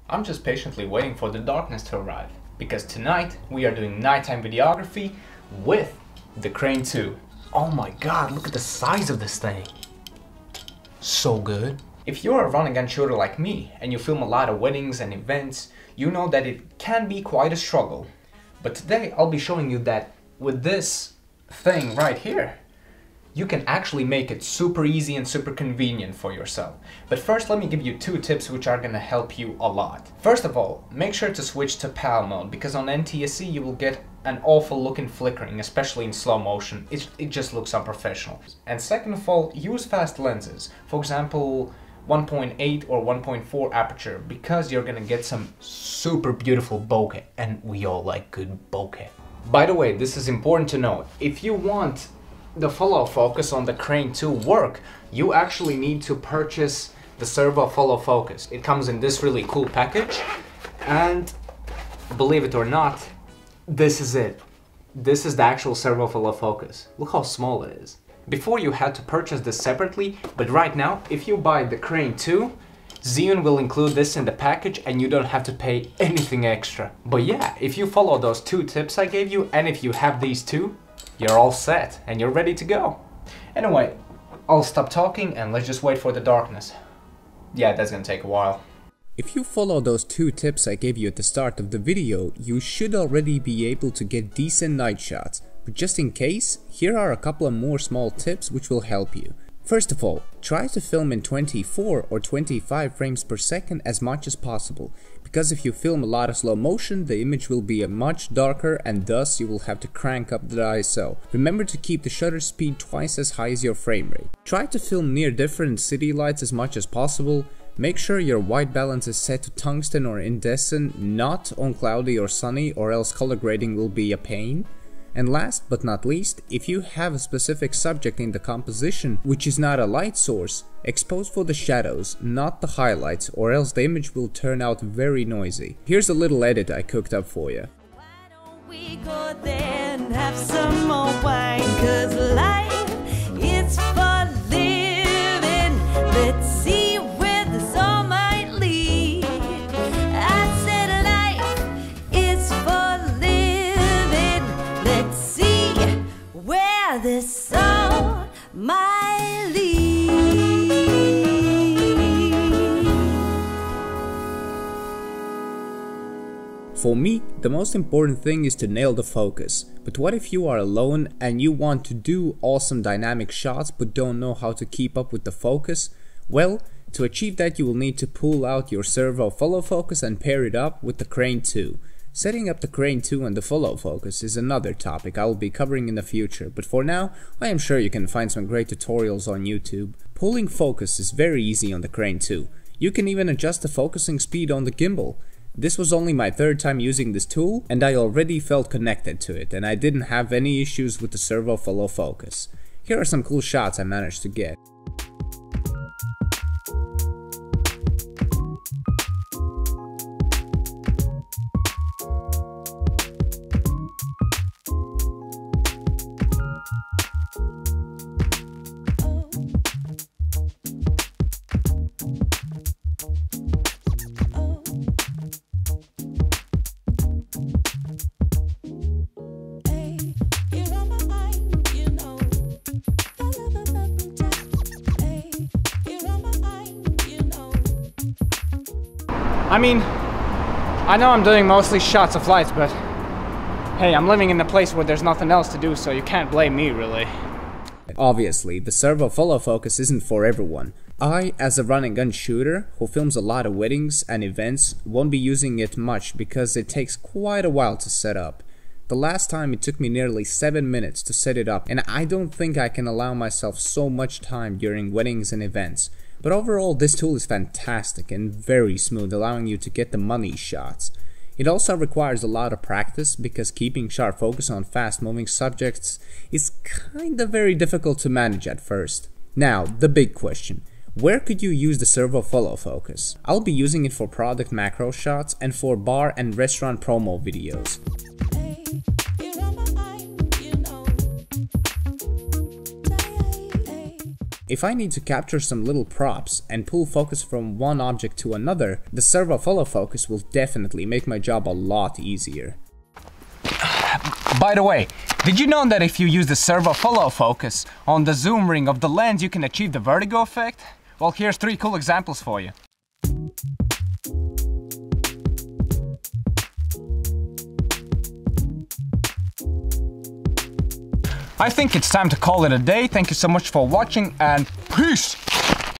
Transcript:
I'm just patiently waiting for the darkness to arrive, because tonight we are doing nighttime videography with the Crane 2. Oh my god, look at the size of this thing. So good. If you're a run-and-gun shooter like me and you film a lot of weddings and events, you know that it can be quite a struggle. But today I'll be showing you that with this thing right here, you can actually make it super easy and super convenient for yourself. But first, let me give you 2 tips which are gonna help you a lot. First of all, make sure to switch to PAL mode, because on NTSC you will get an awful looking flickering, especially in slow motion. It just looks unprofessional. And second of all, use fast lenses. For example, 1.8 or 1.4 aperture, because you're gonna get some super beautiful bokeh, and we all like good bokeh. By the way, this is important to note. If you want the follow focus on the Crane 2 work, you actually need to purchase the servo follow focus. It comes in this really cool package, and believe it or not, this is it. This is the actual servo follow focus. Look how small it is. Before you had to purchase this separately, but right now, if you buy the Crane 2, Zhiyun will include this in the package and you don't have to pay anything extra. But yeah, if you follow those 2 tips I gave you, and if you have these 2, you're all set and you're ready to go. Anyway, I'll stop talking and let's just wait for the darkness. Yeah, that's gonna take a while. If you follow those 2 tips I gave you at the start of the video, you should already be able to get decent night shots. But just in case, here are a couple of more small tips which will help you. First of all, try to film in 24 or 25 frames per second as much as possible, because if you film a lot of slow motion, the image will be much darker and thus you will have to crank up the ISO. Remember to keep the shutter speed twice as high as your frame rate. Try to film near different city lights as much as possible. Make sure your white balance is set to tungsten or incandescent, not on cloudy or sunny, or else color grading will be a pain. And last but not least, if you have a specific subject in the composition which is not a light source, expose for the shadows, not the highlights, or else the image will turn out very noisy. Here's a little edit I cooked up for you. Why don't we go there and have some more wine? 'Cause life is for living. Let's see where this all might lead. I said life is for living. Let's see where this all might lead. For me, the most important thing is to nail the focus. But what if you are alone and you want to do awesome dynamic shots but don't know how to keep up with the focus? Well, to achieve that you will need to pull out your servo follow focus and pair it up with the Crane 2. Setting up the Crane 2 and the follow focus is another topic I will be covering in the future, but for now, I am sure you can find some great tutorials on YouTube. Pulling focus is very easy on the Crane 2. You can even adjust the focusing speed on the gimbal. This was only my 3rd time using this tool, and I already felt connected to it, and I didn't have any issues with the servo follow focus. Here are some cool shots I managed to get. I mean, I know I'm doing mostly shots of lights, but hey, I'm living in a place where there's nothing else to do, so you can't blame me, really. Obviously, the servo follow focus isn't for everyone. I, as a run-and-gun shooter who films a lot of weddings and events, won't be using it much because it takes quite a while to set up. The last time it took me nearly 7 minutes to set it up, and I don't think I can allow myself so much time during weddings and events. But overall, this tool is fantastic and very smooth, allowing you to get the money shots. It also requires a lot of practice, because keeping sharp focus on fast moving subjects is kinda very difficult to manage at first. Now, the big question. Where could you use the servo follow focus? I'll be using it for product macro shots and for bar and restaurant promo videos. If I need to capture some little props and pull focus from one object to another, the servo follow focus will definitely make my job a lot easier. By the way, did you know that if you use the servo follow focus on the zoom ring of the lens, you can achieve the vertigo effect? Well, here's 3 cool examples for you. I think it's time to call it a day. Thank you so much for watching and peace!